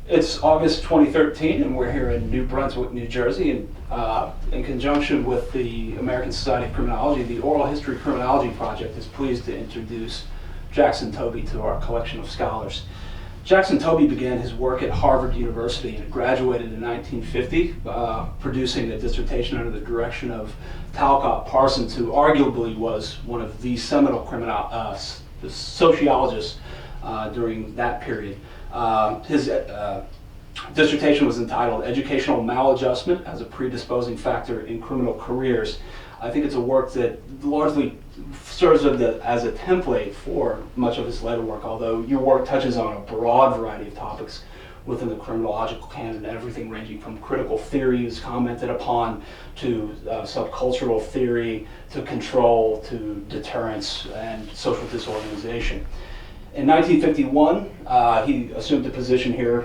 It's August 2013, and we're here in New Brunswick, New Jersey, and in conjunction with the American Society of Criminology, the Oral History Criminology Project is pleased to introduce Jackson Toby to our collection of scholars. Jackson Toby began his work at Harvard University and graduated in 1950, producing a dissertation under the direction of Talcott Parsons, who arguably was one of the seminal sociologists during that period. His dissertation was entitled Educational Maladjustment as a Predisposing Factor in Criminal Careers. I think it's a work that largely serves as a template for much of his later work, although your work touches on a broad variety of topics within the criminological canon, everything ranging from critical theories commented upon to subcultural theory, to control, to deterrence and social disorganization. In 1951, he assumed a position here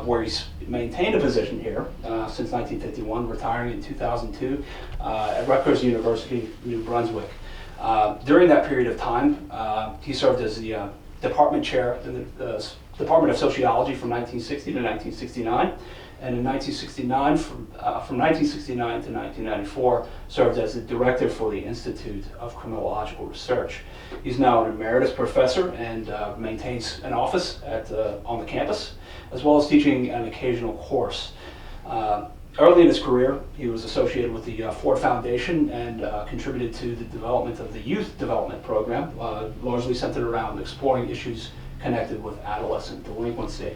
where he's maintained a position here since 1951, retiring in 2002 at Rutgers University, New Brunswick. During that period of time, he served as the department chair in the Department of Sociology from 1960 to 1969, and in 1969, from 1969 to 1994, served as the director for the Institute of Criminological Research. He's now an emeritus professor and maintains an office on the campus, as well as teaching an occasional course. Early in his career, he was associated with the Ford Foundation and contributed to the development of the Youth Development Program, largely centered around exploring issues connected with adolescent delinquency.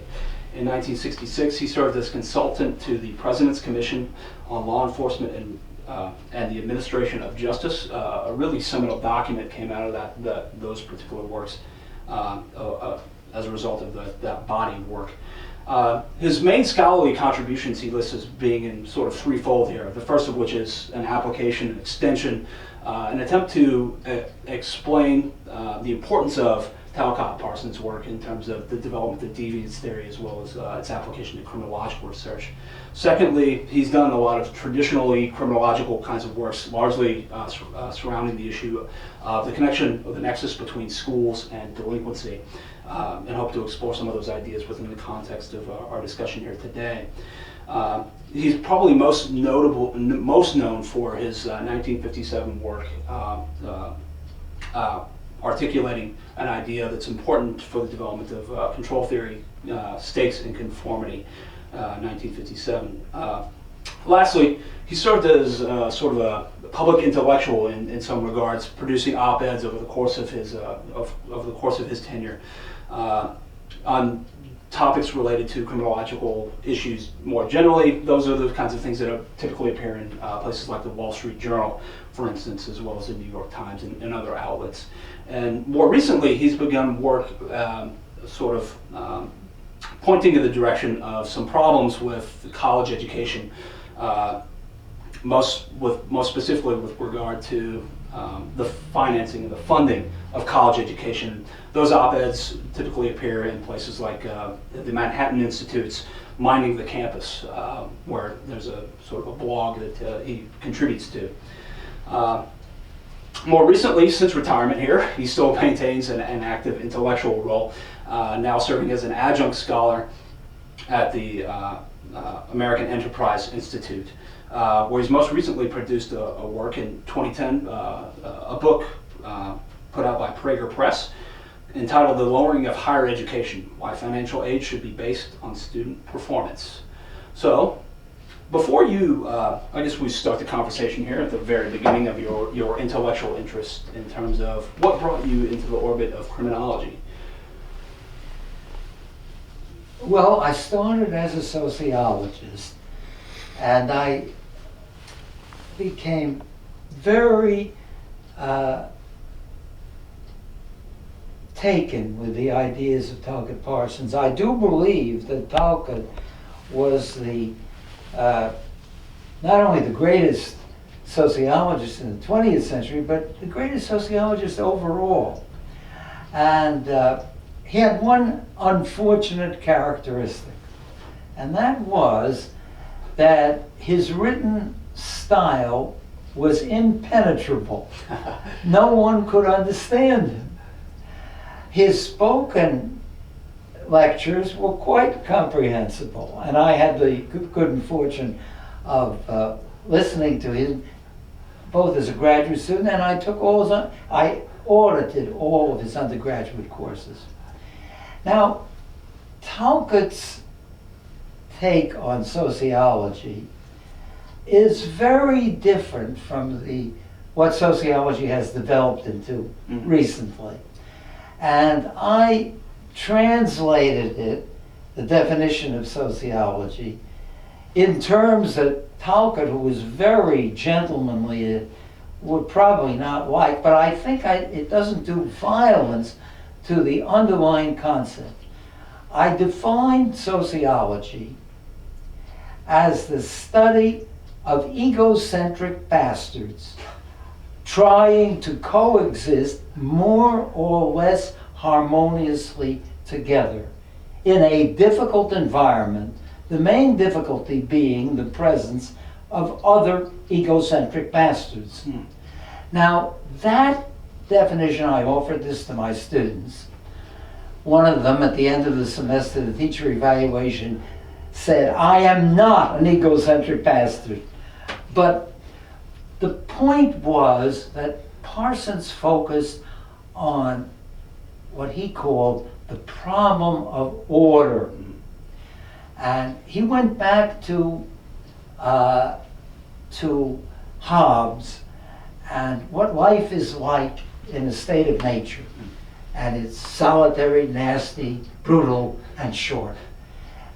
In 1966, he served as consultant to the President's Commission on Law Enforcement and the Administration of Justice. A really seminal document came out of those particular works as a result of that body of work. His main scholarly contributions he lists as being in sort of threefold here, the first of which is an application and extension, an attempt to explain the importance of Talcott Parsons' work in terms of the development of deviance theory as well as its application to criminological research. Secondly, he's done a lot of traditionally criminological kinds of works, largely surrounding the issue of the connection or the nexus between schools and delinquency, and hope to explore some of those ideas within the context of our discussion here today. He's probably most known for his 1957 work articulating an idea that's important for the development of control theory, stakes and conformity, 1957. Lastly, he served as sort of a public intellectual in some regards, producing op-eds over the course of his tenure on topics related to criminological issues more generally. Those are the kinds of things that typically appear in places like the Wall Street Journal, for instance, as well as the New York Times and other outlets. And more recently, he's begun work pointing in the direction of some problems with college education, most specifically with regard to the financing and the funding of college education. Those op-eds typically appear in places like the Manhattan Institute's Minding the Campus, where there's a sort of a blog that he contributes to. More recently, since retirement here, he still maintains an active intellectual role, now serving as an adjunct scholar at the American Enterprise Institute, where he's most recently produced a work in 2010, a book put out by Prager Press, entitled The Lowering of Higher Education, Why Financial Aid Should Be Based on Student Performance. So, before I guess we start the conversation here at the very beginning of your intellectual interest in terms of what brought you into the orbit of criminology. Well, I started as a sociologist, and I became very taken with the ideas of Talcott Parsons. I do believe that Talcott was not only the greatest sociologist in the 20th century, but the greatest sociologist overall. And he had one unfortunate characteristic, and that was that his written style was impenetrable. No one could understand him. His spoken lectures were quite comprehensible, and I had the good fortune of listening to him both as a graduate student, and I audited all of his undergraduate courses. Now, Talcott's take on sociology is very different from what sociology has developed into recently. And I translated it, the definition of sociology, in terms that Talcott, who was very gentlemanly, would probably not like, but I think it doesn't do violence to the underlying concept. I defined sociology as the study of egocentric bastards trying to coexist more or less harmoniously together in a difficult environment, the main difficulty being the presence of other egocentric bastards. Now, that definition, I offered this to my students. One of them, at the end of the semester, the teacher evaluation said, "I am not an egocentric bastard." But the point was that Parsons focused on what he called the problem of order. And he went back to Hobbes and what life is like in a state of nature. And it's solitary, nasty, brutal, and short.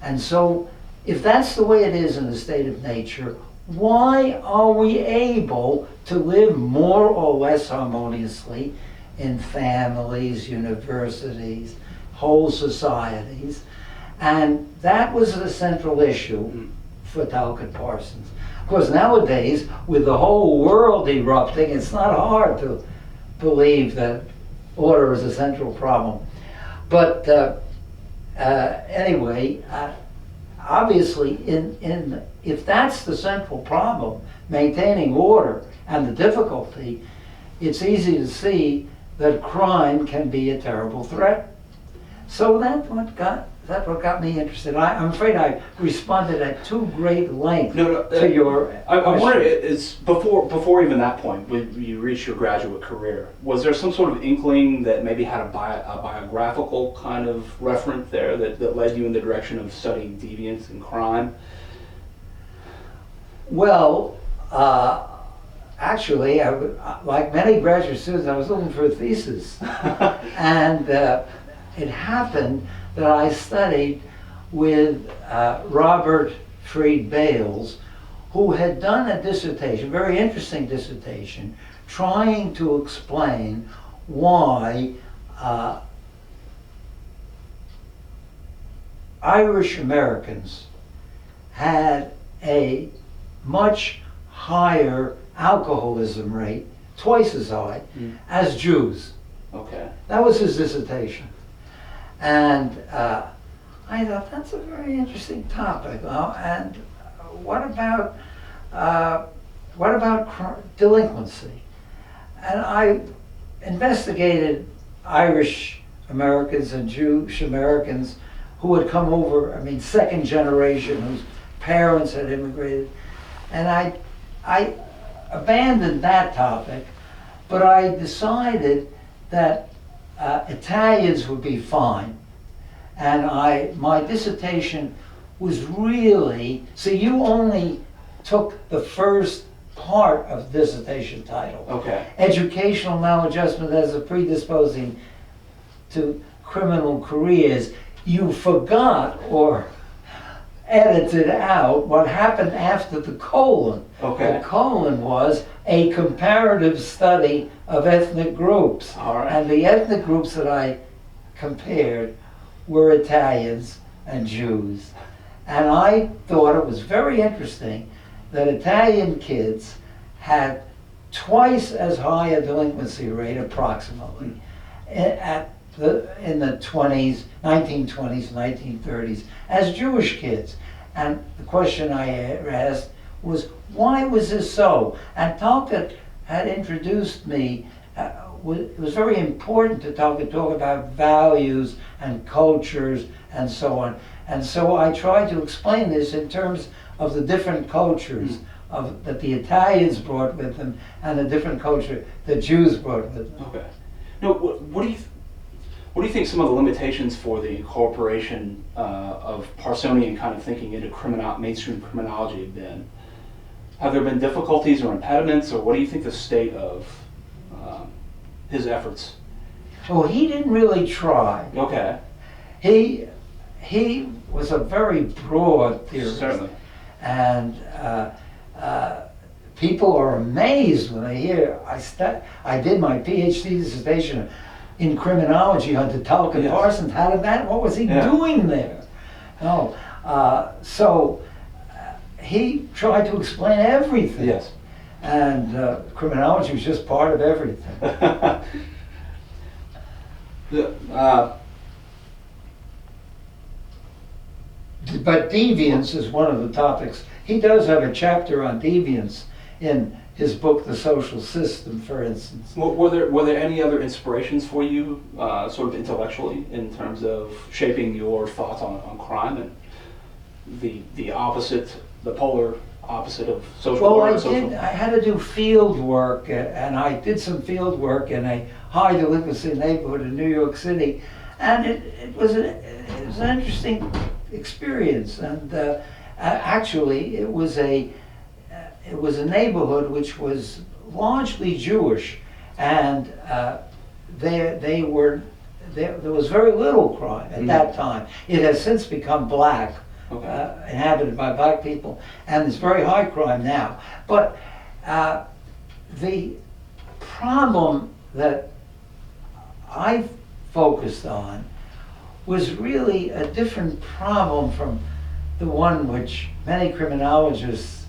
And so, if that's the way it is in the state of nature, why are we able to live more or less harmoniously in families, universities, whole societies? And that was the central issue for Talcott Parsons. Of course, nowadays, with the whole world erupting, it's not hard to believe that order is a central problem. But anyway, obviously, if that's the central problem, maintaining order and the difficulty, it's easy to see that crime can be a terrible threat. So that's what got me interested. I'm afraid I responded at too great length to your I wonder, it's before even that point, when you reached your graduate career, was there some sort of inkling that maybe had a biographical kind of reference there that led you in the direction of studying deviance and crime? Well, actually, like many graduate students, I was looking for a thesis. And it happened that I studied with Robert Fried Bales, who had done a dissertation, very interesting dissertation, trying to explain why Irish Americans had a much higher alcoholism rate, twice as high, as Jews. Okay. That was his dissertation. And I thought, that's a very interesting topic. And what about delinquency? And I investigated Irish Americans and Jewish Americans who had come over, second generation, whose parents had immigrated. And I abandoned that topic, but I decided that Italians would be fine. And my dissertation was really, so you only took the first part of the dissertation title. Okay. Educational maladjustment as a predisposing to criminal careers. You forgot or edited out what happened after the colon. Okay. The colon was a comparative study of ethnic groups. All right. And the ethnic groups that I compared were Italians and Jews. And I thought it was very interesting that Italian kids had twice as high a delinquency rate, approximately, in the 1920s, 1930s, as Jewish kids. And the question I asked was, why was this so? And Talcott had introduced me it was very important to talk about values and cultures and so on. And so I tried to explain this in terms of the different cultures that the Italians brought with them and the different culture the Jews brought with them. Okay. Now, what do you think some of the limitations for the incorporation of Parsonian kind of thinking into mainstream criminology have been? Have there been difficulties or impediments, or what do you think the state of his efforts? Well, he didn't really try. Okay. He was a very broad theorist. Certainly. And people are amazed when they hear I did my PhD dissertation in criminology under Tulkin Yes. Parsons. How did that? What was he doing there? No. He tried to explain everything. Yes. And criminology was just part of everything. But deviance is one of the topics. He does have a chapter on deviance in his book, The Social System, for instance. Were there any other inspirations for you, sort of intellectually, in terms of shaping your thoughts on crime and the opposite, the polar opposite of social work? I had to do field work, and I did some field work in a high delinquency neighborhood in New York City, and it was an interesting experience. And actually, it was a neighborhood which was largely Jewish, and there was very little crime at that time. It has since become black. Okay. Inhabited by black people, and there's very high crime now. But the problem that I focused on was really a different problem from the one which many criminologists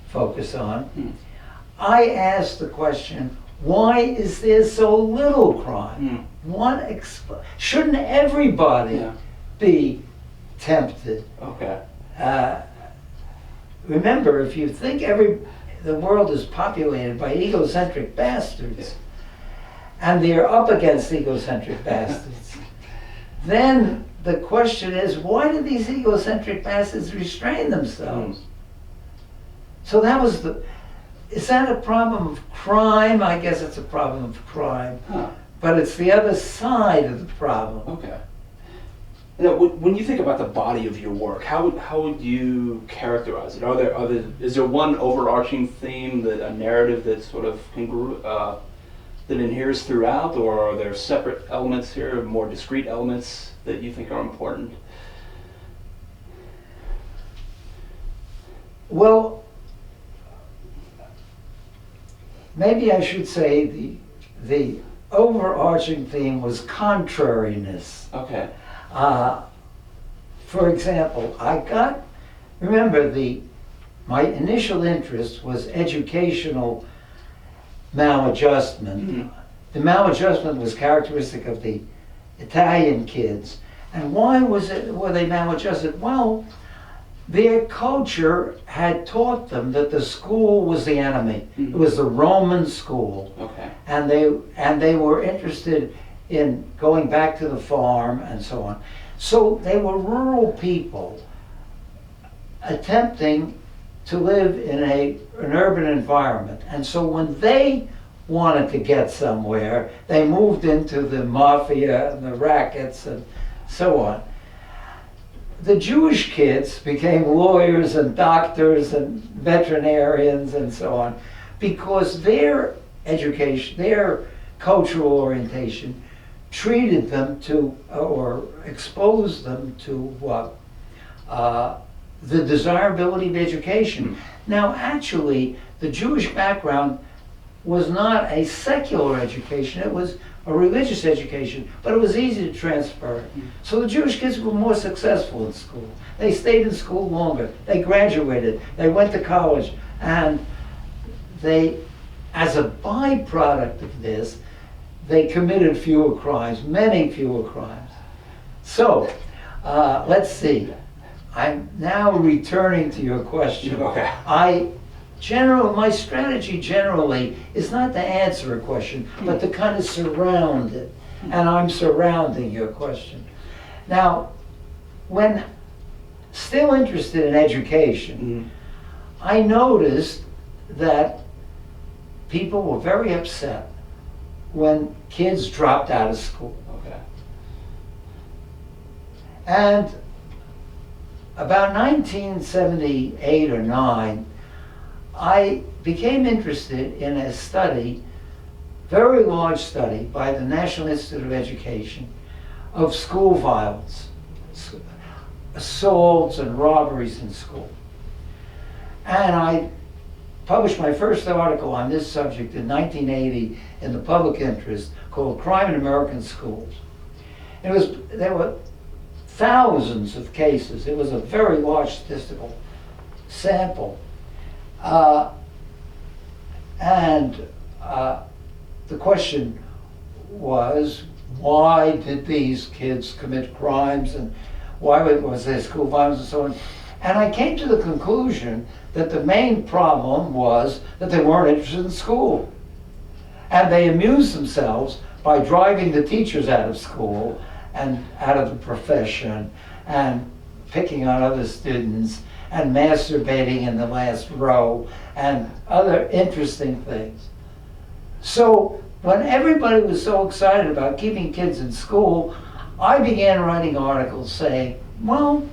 focus on. I asked the question, why is there so little crime? Shouldn't everybody be tempted? Okay. Remember, if you think the world is populated by egocentric bastards, and they're up against egocentric bastards, then the question is, why do these egocentric bastards restrain themselves? So that was is that a problem of crime? I guess it's a problem of crime. But it's the other side of the problem. Okay. Now, when you think about the body of your work, how would you characterize it? Is there one overarching theme, a narrative that sort of that inheres throughout, or are there separate elements here, more discrete elements that you think are important? Well, maybe I should say the overarching theme was contrariness. Okay. For example, remember my initial interest was educational maladjustment. The maladjustment was characteristic of the Italian kids. And why were they maladjusted? Well, their culture had taught them that the school was the enemy. It was the Roman school. Okay. And they were interested in going back to the farm and so on. So they were rural people attempting to live in an urban environment. And so when they wanted to get somewhere, they moved into the mafia and the rackets and so on. The Jewish kids became lawyers and doctors and veterinarians and so on because their education, their cultural orientation treated them to, or exposed them to the desirability of education. Now, actually, the Jewish background was not a secular education, it was a religious education, but it was easy to transfer. So the Jewish kids were more successful in school. They stayed in school longer, they graduated, they went to college, and they, as a byproduct of this, they committed fewer crimes, many fewer crimes. So, let's see. I'm now returning to your question. Okay. my strategy generally is not to answer a question, but to kind of surround it. And I'm surrounding your question. Now, when still interested in education, I noticed that people were very upset when kids dropped out of school. Okay. And about 1978 or 9, I became interested in a study, very large study by the National Institute of Education, of school violence, assaults and robberies in school. And I published my first article on this subject in 1980 in the Public Interest called Crime in American Schools. There were thousands of cases. It was a very large statistical sample. The question was, why did these kids commit crimes, and why was there school violence and so on? And I came to the conclusion that the main problem was that they weren't interested in school. And they amused themselves by driving the teachers out of school and out of the profession and picking on other students and masturbating in the last row and other interesting things. So when everybody was so excited about keeping kids in school, I began writing articles saying, well,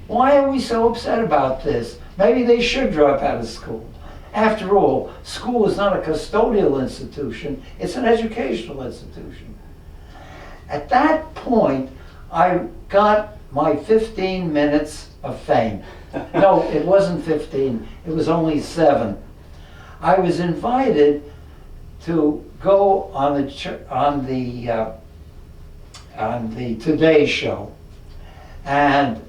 why are we so upset about this? Maybe they should drop out of school. After all, school is not a custodial institution, it's an educational institution. At that point, I got my 15 minutes of fame. No, it wasn't 15, it was only 7. I was invited to go on the Today Show, and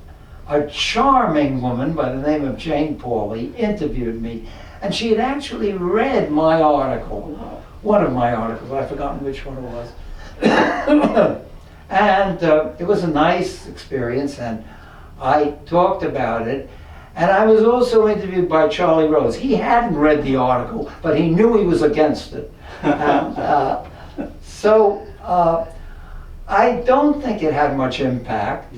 a charming woman by the name of Jane Pauley interviewed me, and she had actually read my article, one of my articles, I've forgotten which one it was. And it was a nice experience, and I talked about it. And I was also interviewed by Charlie Rose. He hadn't read the article, but he knew he was against it. So I don't think it had much impact.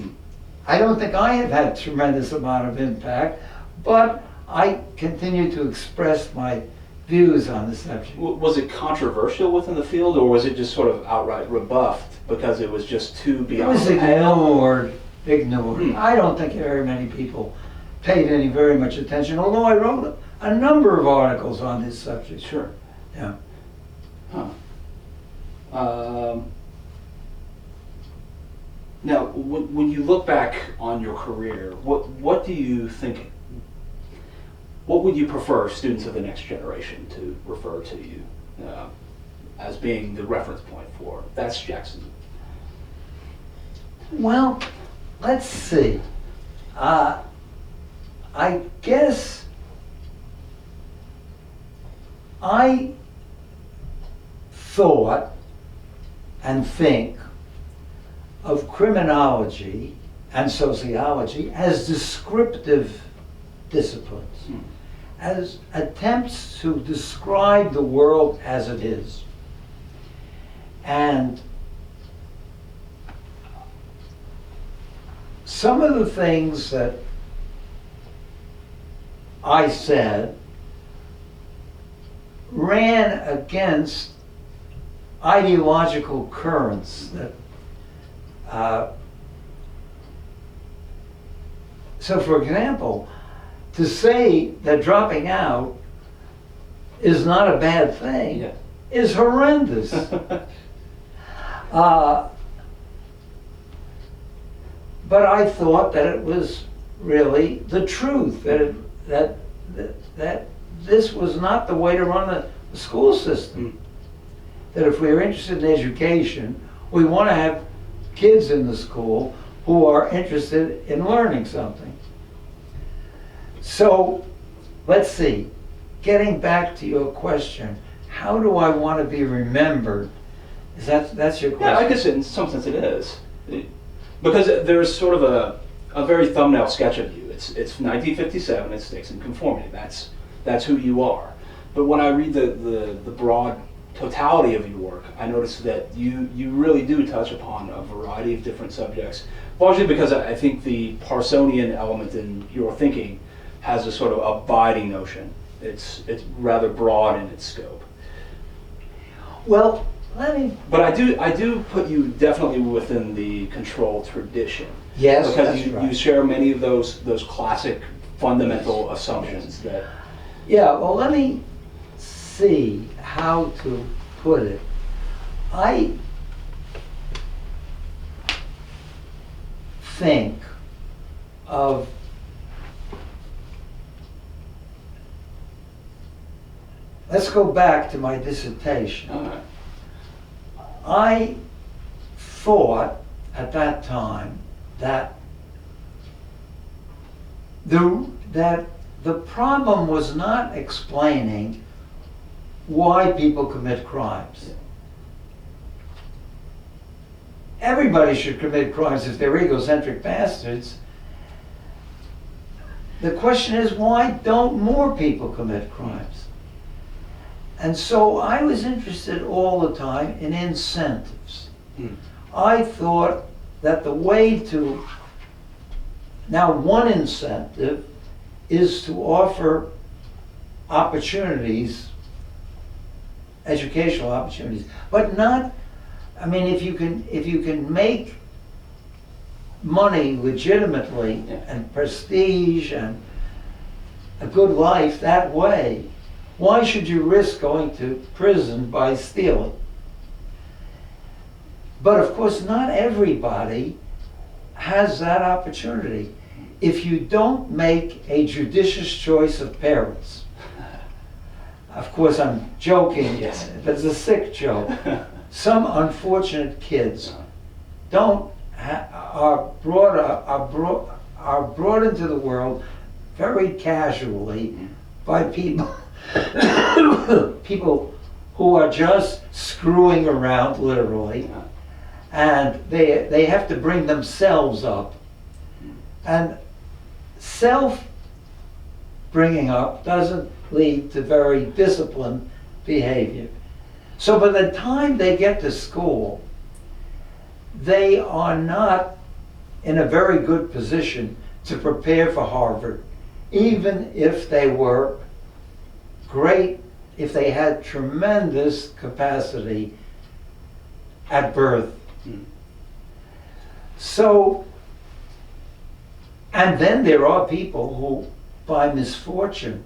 I don't think I have had a tremendous amount of impact, but I continue to express my views on the subject. Was it controversial within the field, or was it just sort of outright rebuffed because it was just too beyond? It was ignored. I don't think very many people paid very much attention, although I wrote a number of articles on this subject. Sure. Yeah. Now, when you look back on your career, what do you think? What would you prefer students of the next generation to refer to you as being the reference point for? That's Jackson. Well, let's see. I guess I thought and think of criminology and sociology as descriptive disciplines, as attempts to describe the world as it is. And some of the things that I said ran against ideological currents that so for example, to say that dropping out is not a bad thing is horrendous. But I thought that it was really the truth, that this was not the way to run a school system. That if we are interested in education, we want to have kids in the school who are interested in learning something. So, let's see, getting back to your question, how do I want to be remembered? That's your question? Yeah, I guess in some sense it is. Because there's sort of a very thumbnail sketch of you It's 1957. It sticks in conformity. That's who you are. But when I read the broad totality of your work, I notice that you really do touch upon a variety of different subjects, largely because I think the Parsonian element in your thinking has a sort of abiding notion. It's rather broad in its scope. Well, But I do put you definitely within the control tradition. Yes, because that's right. you share many of those classic fundamental assumptions that. Yeah, well, let me see how to put it. I think of let's go back to my dissertation. All right. I thought at that time that the problem was not explaining why people commit crimes. Everybody should commit crimes if they're egocentric bastards. The question is, why don't more people commit crimes? And so I was interested all the time in incentives. I thought that the way to, now one incentive is to offer opportunities, educational opportunities, but not, I mean, if you can make money legitimately and prestige and a good life that way, why should you risk going to prison by stealing? But of course, not everybody has that opportunity. If you don't make a judicious choice of parents, of course I'm joking, Yes. but it's a sick joke. Some unfortunate kids are brought into the world very casually by people people who are just screwing around, literally, and they have to bring themselves up. And self bringing up doesn't lead to very disciplined behavior. So by the time they get to school, they are not in a very good position to prepare for Harvard, even if they were great, if they had tremendous capacity at birth. So, and then there are people who, by misfortune,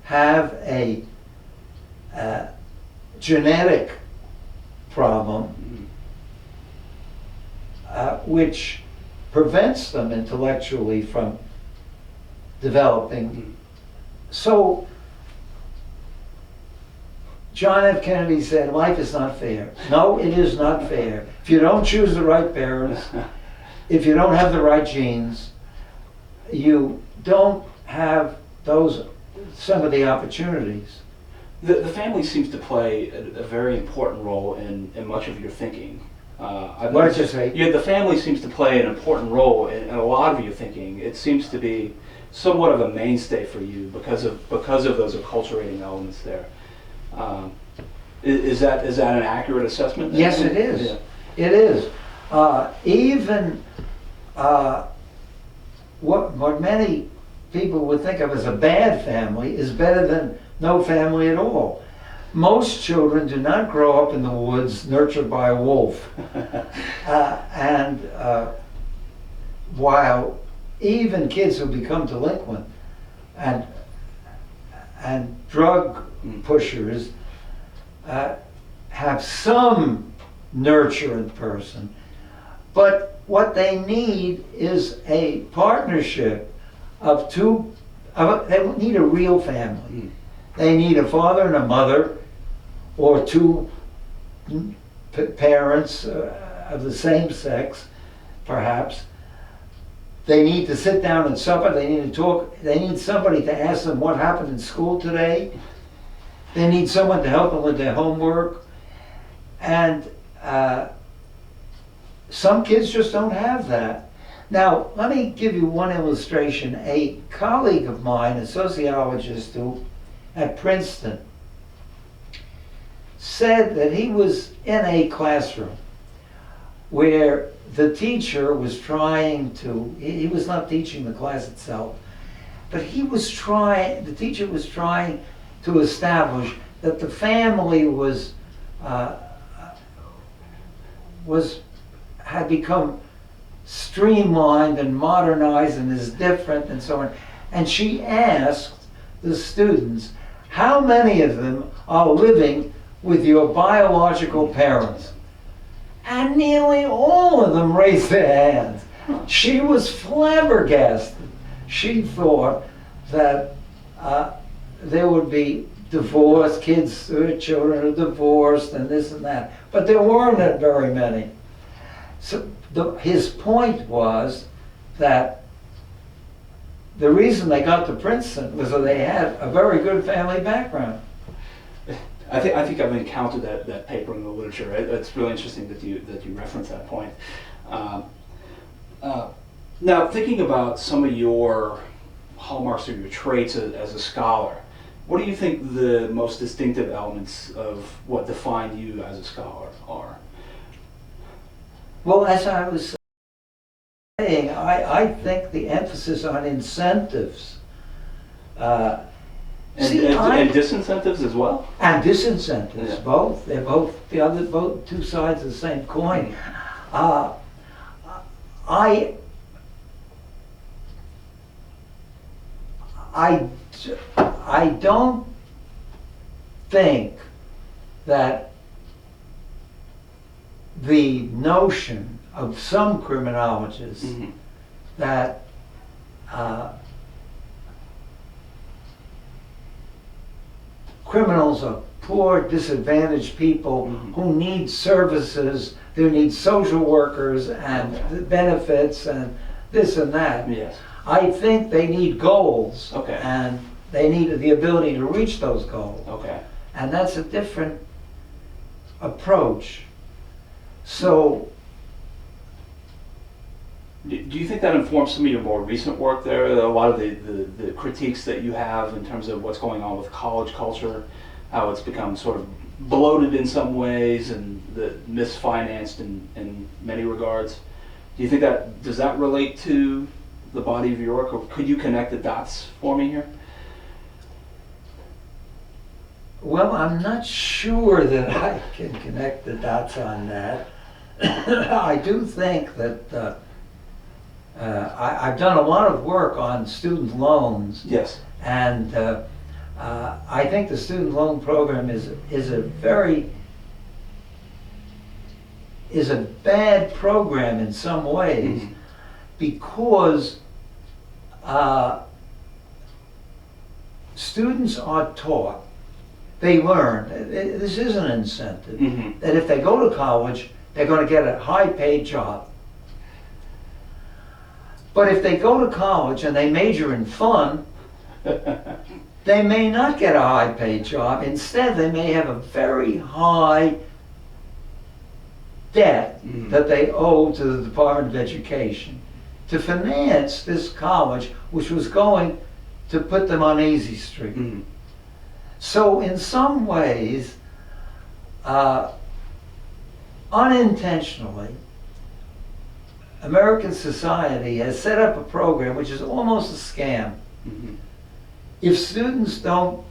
have a genetic problem which prevents them intellectually from developing. So, John F. Kennedy said, life is not fair. No, it is not fair. If you don't choose the right parents, if you don't have the right genes, you don't have some of the opportunities. The family seems to play a very important role in much of your thinking. What did you say? Yeah, the family seems to play an important role in a lot of your thinking. It seems to be somewhat of a mainstay for you because of those acculturating elements there. Is that an accurate assessment? Yes, it is. Yeah. It is. Even what many people would think of as a bad family is better than no family at all. Most children do not grow up in the woods nurtured by a wolf. While even kids who become delinquent and drug pushers have some nurturing person, but what they need is a partnership of two. They need a real family. They need a father and a mother, or two parents of the same sex, perhaps. They need to sit down and supper. They need to talk. They need somebody to ask them what happened in school today. They need someone to help them with their homework. And some kids just don't have that. Now, let me give you one illustration. A colleague of mine, a sociologist who at Princeton, said that he was in a classroom where the teacher was trying to, he was not teaching the class itself, but the teacher was trying to establish that the family had become streamlined and modernized and is different and so on. And she asked the students, how many of them are living with your biological parents? And nearly all of them raised their hands. She was flabbergasted. She thought that there would be divorce, children are divorced and this and that. But there weren't very many. So his point was that the reason they got to Princeton was that they had a very good family background. I think I've encountered that paper in the literature. It's really interesting that you reference that point. Now, thinking about some of your hallmarks or your traits as a scholar, what do you think the most distinctive elements of what define you as a scholar are? Well, as I was saying, I think the emphasis on incentives. And disincentives as well? And disincentives, Yeah. both. They're both two sides of the same coin. I don't think that the notion of some criminologists Mm-hmm. that criminals are poor, disadvantaged people Mm-hmm. who need services, who need social workers and benefits and this and that. Yes. I think they need goals. Okay. And they need the ability to reach those goals. Okay. And that's a different approach. So, Do you think that informs some of your more recent work there? A lot of the critiques that you have in terms of what's going on with college culture, how it's become sort of bloated in some ways and misfinanced in many regards. Do you think does that relate to the body of your work, or could you connect the dots for me here? well, I'm not sure that I can connect the dots on that. I do think that I've done a lot of work on student loans, Yes. and I think the student loan program is a bad program in some ways, Mhm. because students are taught, they learn, this is an incentive, Mhm. that if they go to college, they're going to get a high-paid job. But if they go to college and they major in fun, they may not get a high-paid job. Instead, they may have a very high debt Mhm. that they owe to the Department of Education to finance this college, which was going to put them on Easy Street. Mhm. So in some ways, unintentionally, American society has set up a program which is almost a scam. Mhm. If students don't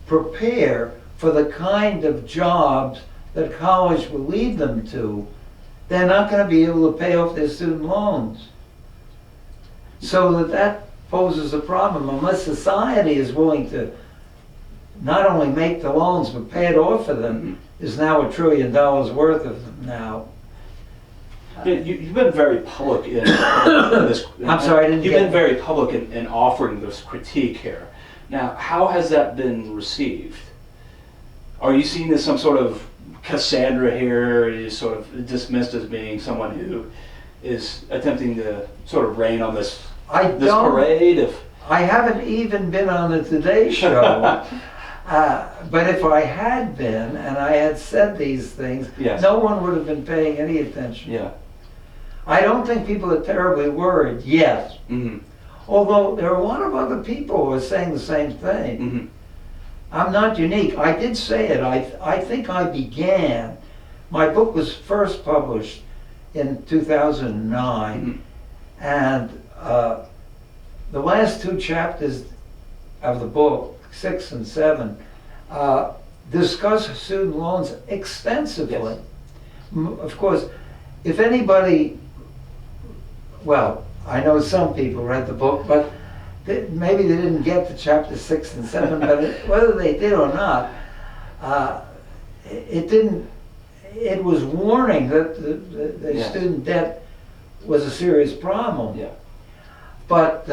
prepare for the kind of jobs that college will lead them to, they're not going to be able to pay off their student loans. So that poses a problem unless society is willing to not only make the loans but pay it off for them. There's now $1 trillion worth of them now. You've been very public in this. I'm sorry, I didn't You've get been very public in offering this critique here. Now, how has that been received? Are you seen as some sort of Cassandra here? Are you sort of dismissed as being someone who is attempting to sort of rain on this parade? I haven't even been on the Today Show. But if I had been and I had said these things, Yes. no one would have been paying any attention. Yeah. I don't think people are terribly worried yet. Mm-hmm. Although there are a lot of other people who are saying the same thing. Mm-hmm. I'm not unique. I did say it. I think I began, my book was first published in 2009, Mm-hmm. and the last two chapters of the book, 6 and 7, discuss student loans extensively. Yes. Of course, if anybody, well, I know some people read the book, but maybe they didn't get to chapter 6 and 7, but whether they did or not, it didn't, it was warning that the Yes. student debt was a serious problem. Yeah. But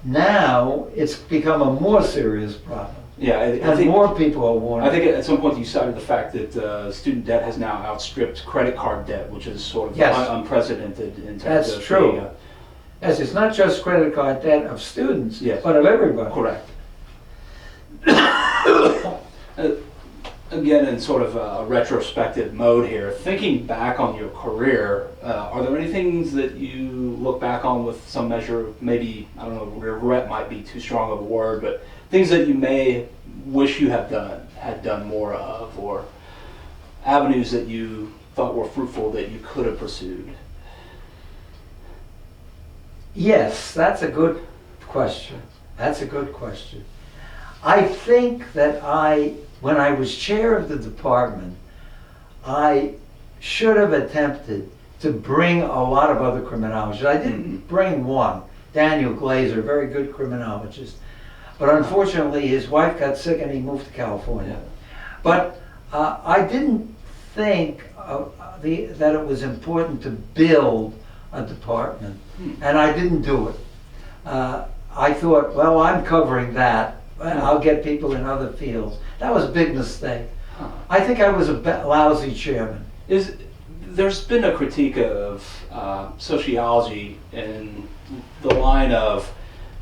now it's become a more serious problem. Yeah, I And think more people are warning. I think at some point you cited the fact that student debt has now outstripped credit card debt, which is sort of Yes. unprecedented in terms That's of true. the, Yes, it's not just credit card debt of students, Yes. but of everybody. correct. Again, in sort of a retrospective mode here, thinking back on your career, are there any things that you look back on with some measure, maybe, I don't know, regret might be too strong of a word, but things that you may wish you had done more of, or avenues that you thought were fruitful that you could have pursued? Yes, that's a good question. That's a good question. I think that when I was chair of the department, I should have attempted to bring a lot of other criminologists. I didn't bring one, Daniel Glazer, very good criminologist. But unfortunately, his wife got sick and he moved to California. But I didn't think that it was important to build a department, and I didn't do it. I thought, well, I'm covering that. I'll get people in other fields. That was a big mistake. I think I was a lousy chairman. There's been a critique of sociology in the line of,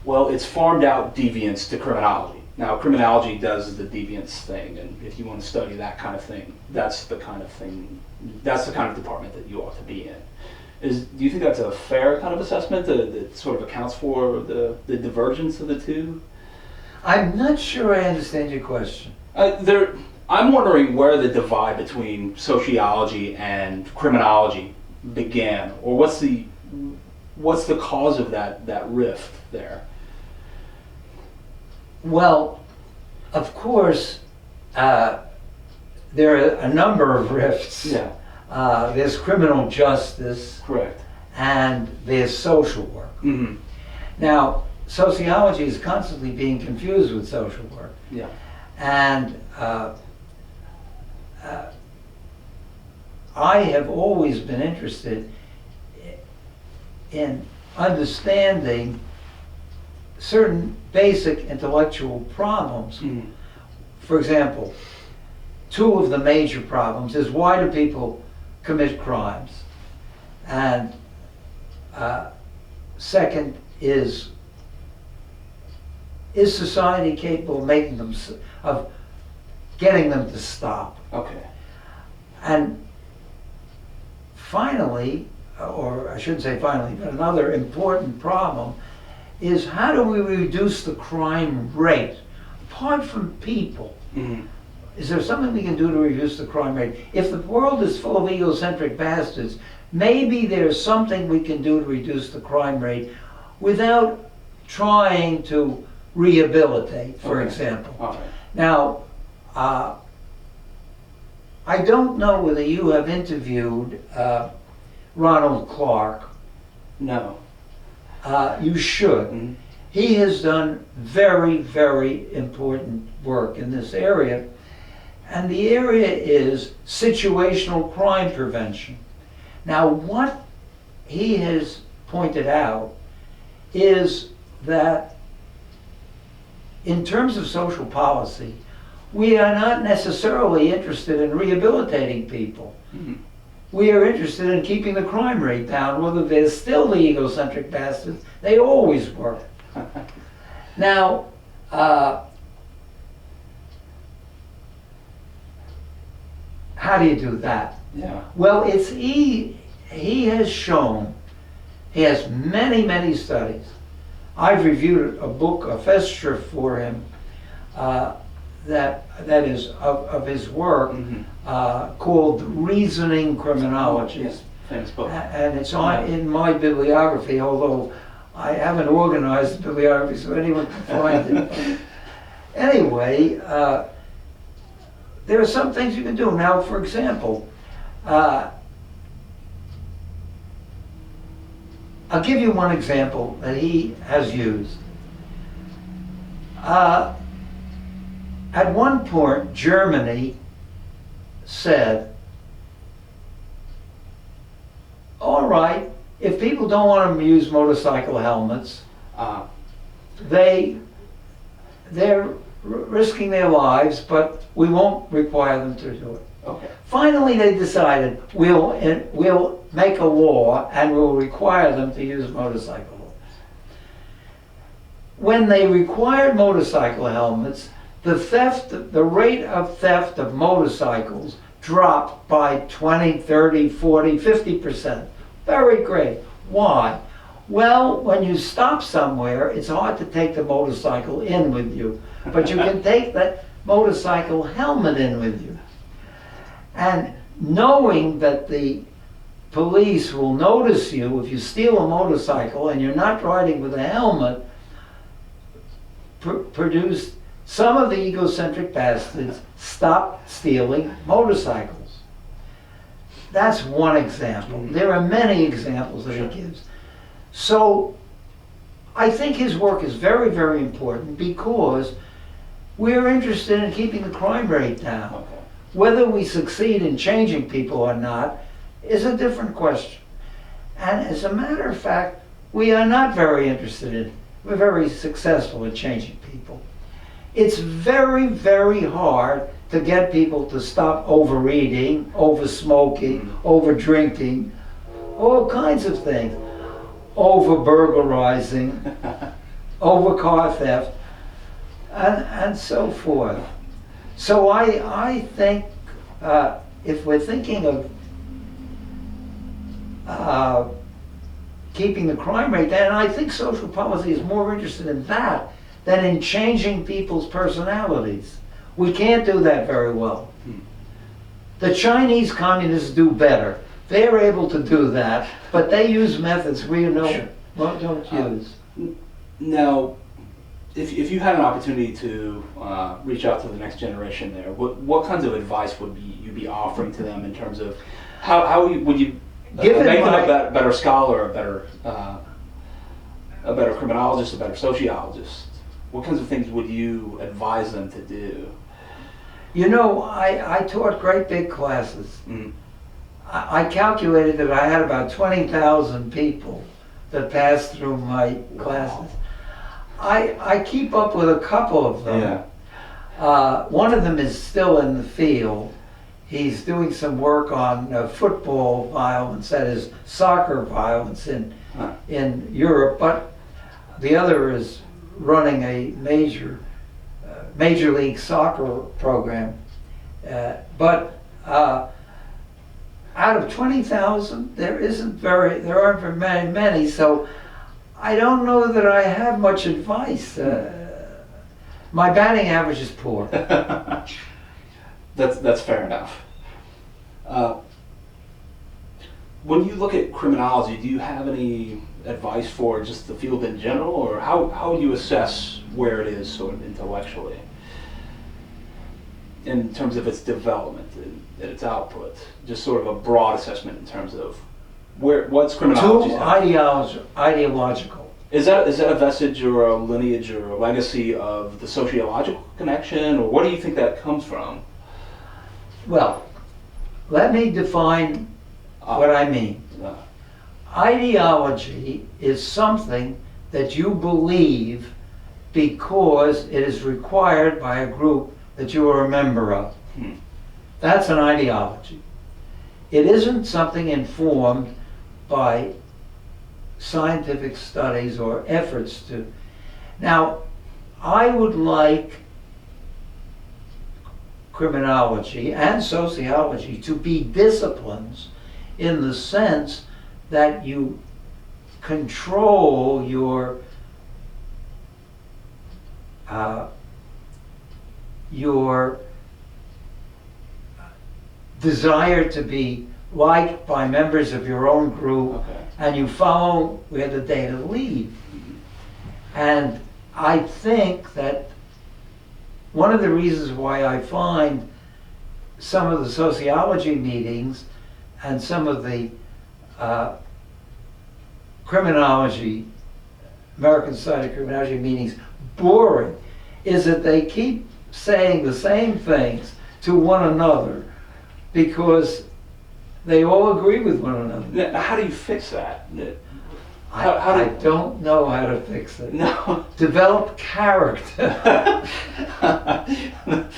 well, it's farmed out deviance to criminology. Now, criminology does the deviance thing, and if you want to study that kind of thing, that's the kind of department that you ought to be in. Do you think that's a fair kind of assessment that sort of accounts for the divergence of the two? I'm not sure I understand your question. I'm wondering where the divide between sociology and criminology began, or what's the cause of that rift there? Well, of course, there are a number of rifts. Yeah. There's criminal justice. Correct. And there's social work. Mm-hmm. Now, sociology is constantly being confused with social work. Yeah. And I have always been interested in understanding certain basic intellectual problems. Mm-hmm. For example, two of the major problems is, why do people commit crimes? And second is society capable of making them, of getting them to stop? Okay. And finally, or I shouldn't say finally, but another important problem is, how do we reduce the crime rate? Apart from people, Mm-hmm. is there something we can do to reduce the crime rate? If the world is full of egocentric bastards, maybe there's something we can do to reduce the crime rate without trying to rehabilitate, for example. All right. Now, I don't know whether you have interviewed Ronald Clark. No. You should. Mm-hmm. He has done very, very important work in this area. And the area is situational crime prevention. Now, what he has pointed out is that in terms of social policy, we are not necessarily interested in rehabilitating people. Mm-hmm. We are interested in keeping the crime rate down, whether they're still the egocentric bastards. They always were. Now, how do you do that? Yeah. Well, he has shown, he has many, many studies. I've reviewed a book, a festschrift for him, that is of his work, called Reasoning Criminology. Yes, famous book. And it's in my bibliography, although I haven't organized the bibliography so anyone can find it. Anyway, there are some things you can do. Now, for example, I'll give you one example that he has used. At one point, Germany said, all right, if people don't want to use motorcycle helmets, they're risking their lives, but we won't require them to do it. Okay. Finally, they decided we'll make a law and we'll require them to use motorcycle helmets. When they required motorcycle helmets, the rate of theft of motorcycles dropped by 20, 30, 40, 50%. Very great. Why? Well, when you stop somewhere, it's hard to take the motorcycle in with you, but you can take that motorcycle helmet in with you. And knowing that the police will notice you if you steal a motorcycle and you're not riding with a helmet, produced some of the egocentric bastards stop stealing motorcycles. That's one example. There are many examples that he gives. So I think his work is very, very important because we're interested in keeping the crime rate down. Okay. Whether we succeed in changing people or not is a different question. And as a matter of fact, we are not very interested in, we're very successful in changing people. It's very, very hard to get people to stop overeating, over smoking, over drinking, all kinds of things, over burglarizing, over car theft, and so forth. So I think if we're thinking of keeping the crime rate down, I think social policy is more interested in that than in changing people's personalities. We can't do that very well. The Chinese communists do better. They're able to do that, but they use methods we don't use. Now, if you had an opportunity to reach out to the next generation there, what kinds of advice would you be offering to them in terms of how would you make them a better scholar, a better criminologist, a better sociologist? What kinds of things would you advise them to do? You know, I taught great big classes. I calculated that I had about 20,000 people that passed through my classes. I keep up with a couple of them. Yeah. One of them is still in the field. He's doing some work on football violence, that is soccer violence in Europe, but the other is running a major league soccer program. But out of 20,000, there aren't very many, so I don't know that I have much advice. My batting average is poor. That's fair enough. When you look at criminology, do you have any advice for just the field in general, or how do you assess where it is sort of intellectually in terms of its development and its output? Just sort of a broad assessment in terms of what's criminology? Too ideological. Is that a vestige or a lineage or a legacy of the sociological connection, or where do you think that comes from? Well, let me define what I mean. Ideology is something that you believe because it is required by a group that you are a member of. That's an ideology. It isn't something informed by scientific studies or efforts to. Now, I would like criminology and sociology to be disciplines in the sense that you control your desire to be liked by members of your own group, Okay. and you follow where the data lead. And I think that one of the reasons why I find some of the sociology meetings and some of the criminology, American Society of Criminology meetings boring is that they keep saying the same things to one another because they all agree with one another. Now, how do you fix that? I don't know how to fix it. No. Develop character. An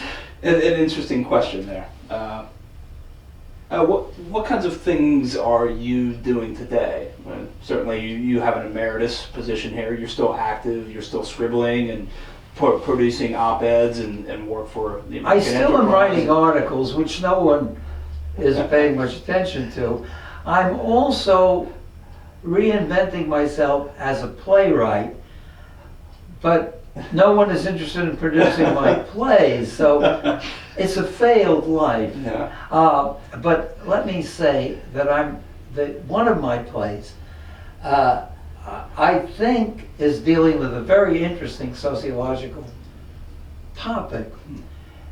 interesting question there. What kinds of things are you doing today? Certainly you have an emeritus position here. You're still active. You're still scribbling and producing op-eds and work for the American I still am Enterprise. writing articles, which no one is paying much attention to. I'm also reinventing myself as a playwright, but no one is interested in producing my plays, so it's a failed life. Yeah. But let me say that one of my plays, I think, is dealing with a very interesting sociological topic.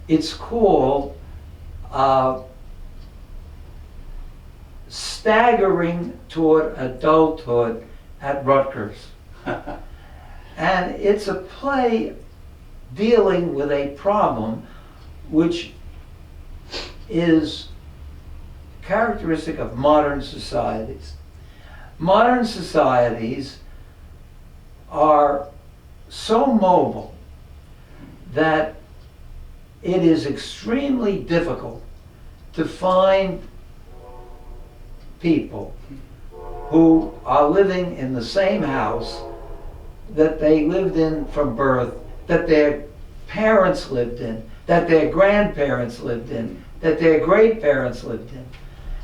It's called Staggering Toward Adulthood at Rutgers. And it's a play dealing with a problem which is characteristic of modern societies. Modern societies are so mobile that it is extremely difficult to find people who are living in the same house that they lived in from birth, that their parents lived in, that their grandparents lived in, that their great-parents lived in.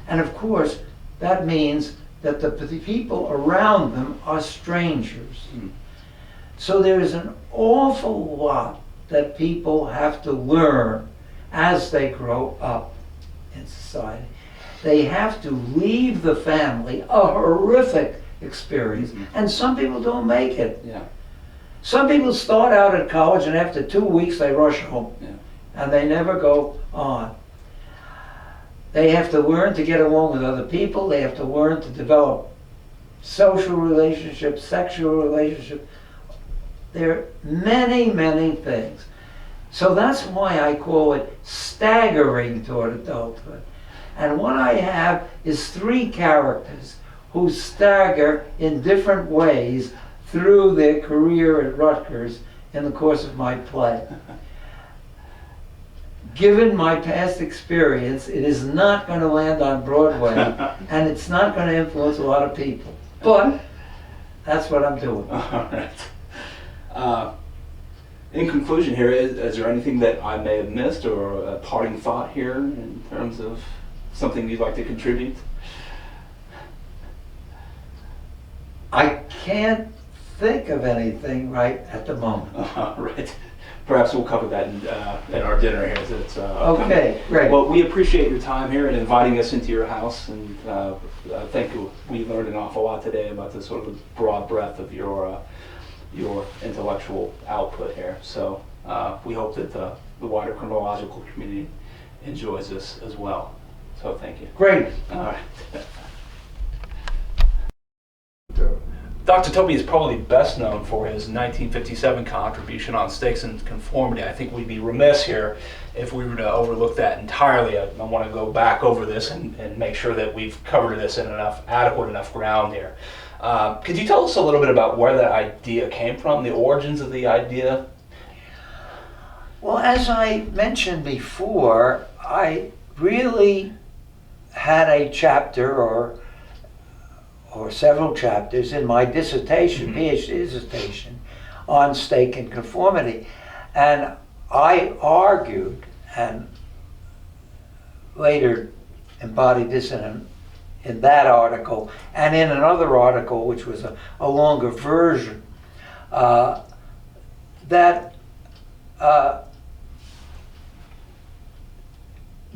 And of course, that means that the people around them are strangers. So there is an awful lot that people have to learn as they grow up in society. They have to leave the family, a horrific experience, and some people don't make it. Yeah. Some people start out at college and after 2 weeks they rush home, Yeah. and they never go on. They have to learn to get along with other people. They have to learn to develop social relationships, sexual relationships. There are many, many things. So that's why I call it staggering toward adulthood. And what I have is 3 characters who stagger in different ways through their career at Rutgers in the course of my play. Given my past experience, it is not going to land on Broadway, and it's not going to influence a lot of people. But that's what I'm doing. All right. In conclusion here, is there anything that I may have missed or a parting thought here in terms of something you'd like to contribute? I can't think of anything right at the moment. Right. Perhaps we'll cover that in our dinner here. It's, Okay, great. Well, we appreciate your time here and inviting us into your house, and I think we learned an awful lot today about the sort of broad breadth of your intellectual output here. So we hope that the wider criminological community enjoys this as well. So thank you. Great. All right. Dr. Toby is probably best known for his 1957 contribution on stakes and conformity. I think we'd be remiss here if we were to overlook that entirely. I want to go back over this and make sure that we've covered this in adequate enough ground here. Could you tell us a little bit about where that idea came from, the origins of the idea? Well, as I mentioned before, I really had a chapter or several chapters in my dissertation, PhD dissertation, on stake and conformity. And I argued, and later embodied this in in that article, and in another article, which was a longer version, that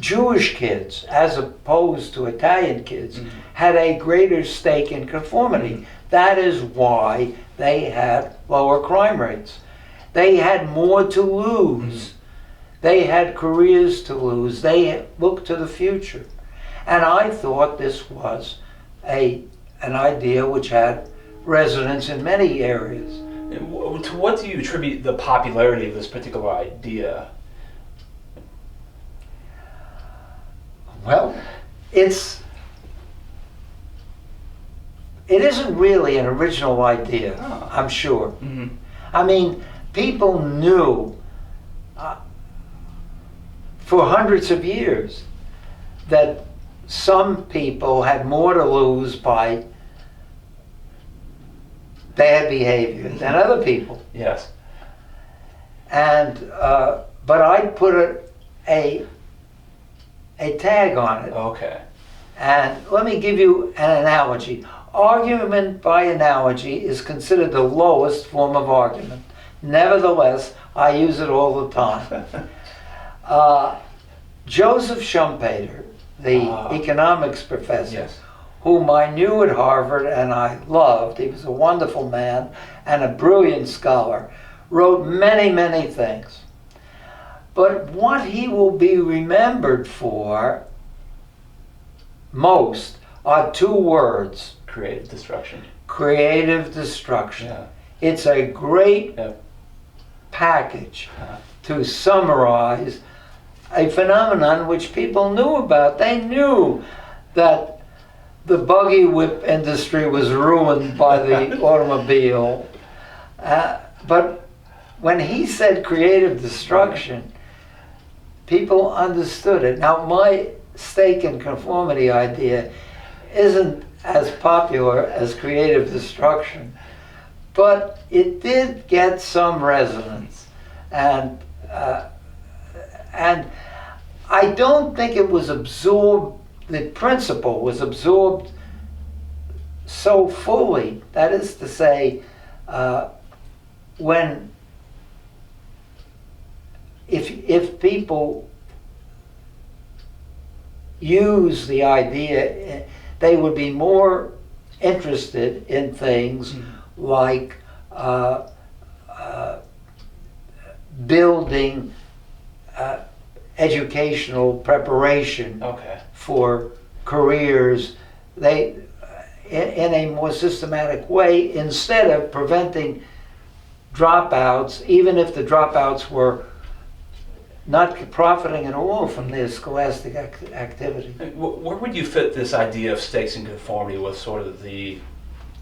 Jewish kids, as opposed to Italian kids, had a greater stake in conformity. That is why they had lower crime rates. They had more to lose. They had careers to lose. They looked to the future. And I thought this was an idea which had resonance in many areas. To what do you attribute the popularity of this particular idea? Well, it isn't really an original idea, I'm sure. I mean, people knew for hundreds of years that some people had more to lose by bad behavior than other people. Yes. And but I put a tag on it. Okay. And let me give you an analogy. Argument by analogy is considered the lowest form of argument. Nevertheless, I use it all the time. Joseph Schumpeter, the economics professor, yes, whom I knew at Harvard and I loved, he was a wonderful man and a brilliant scholar, wrote many, many things. But what he will be remembered for most are two words. Creative destruction. Creative destruction. Yeah. It's a great package to summarize a phenomenon which people knew about. They knew that the buggy whip industry was ruined by the automobile. But when he said creative destruction, people understood it. Now, my stake in conformity idea isn't as popular as creative destruction, but it did get some resonance. And I don't think it was absorbed, the principle was absorbed so fully. That is to say, if people use the idea, they would be more interested in things like building educational preparation for careers. They, in a more systematic way, instead of preventing dropouts, even if the dropouts were not profiting at all from their scholastic activity. Where would you fit this idea of stakes in conformity with sort of the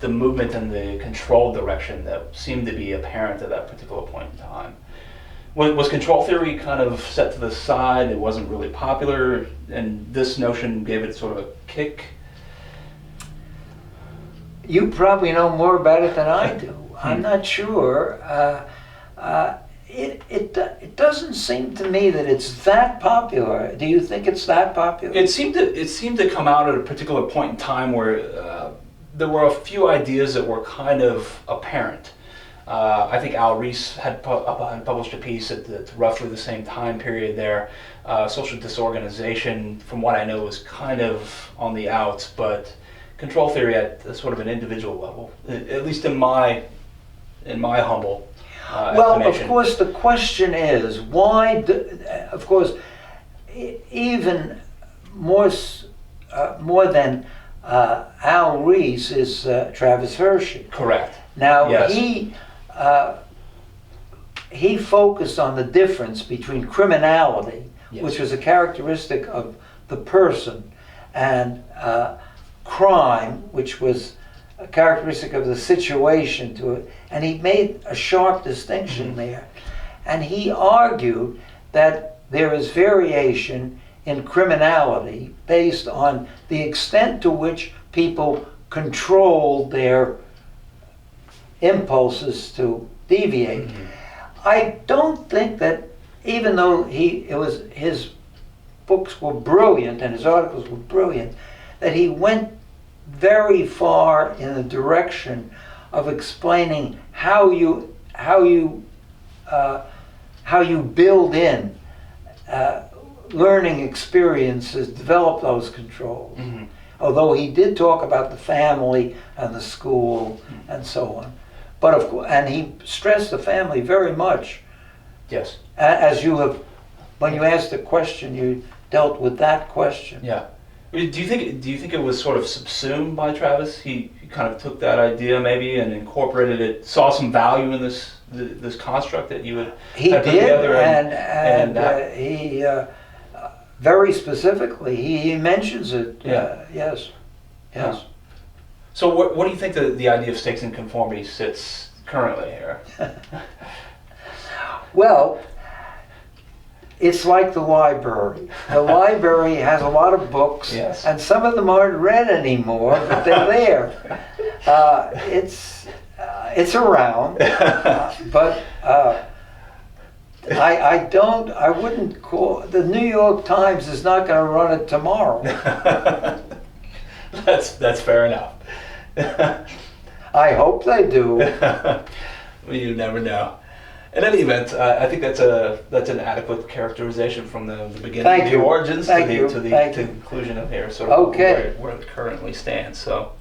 movement and the control direction that seemed to be apparent at that particular point in time? Was control theory kind of set to the side? It wasn't really popular, and this notion gave it sort of a kick? You probably know more about it than I do. I'm not sure. It doesn't seem to me that it's that popular. Do you think it's that popular? It seemed to come out at a particular point in time where there were a few ideas that were kind of apparent. I think Al Rees had published a piece at roughly the same time period there. Social disorganization, from what I know, was kind of on the outs, but control theory at sort of an individual level, at least in my humble well, estimation. of course, the question is, why, of course, even more than Al Rees is Travis Hershey. Correct. Now, yes. he focused on the difference between criminality, yes. which was a characteristic of the person, and crime, which was a characteristic of the situation to it, and he made a sharp distinction there. And he argued that there is variation in criminality based on the extent to which people control their impulses to deviate. I don't think that, even though his books were brilliant and his articles were brilliant, that he went very far in the direction of explaining how you build in learning experiences, develop those controls. Mm-hmm. Although he did talk about the family and the school and so on, but of course, and he stressed the family very much. Yes. As you have, when you asked the question, you dealt with that question. Yeah. Do you think it was sort of subsumed by Travis? He kind of took that idea maybe and incorporated it, saw some value in this construct that you had He had put did, together, and he very specifically he mentions it. Yeah. Yes. Huh. So what do you think the idea of stakes and conformity sits currently here? Well, it's like the library. The library has a lot of books, Yes. and some of them aren't read anymore, but they're there. It's around, but I wouldn't call, the New York Times is not going to run it tomorrow. That's fair enough. I hope they do. Well, you never know. In any event, I think that's an adequate characterization from the beginning, Thank the you. origins Thank to you. the Thank to you. the conclusion of here, sort of Okay. where it currently stands. So,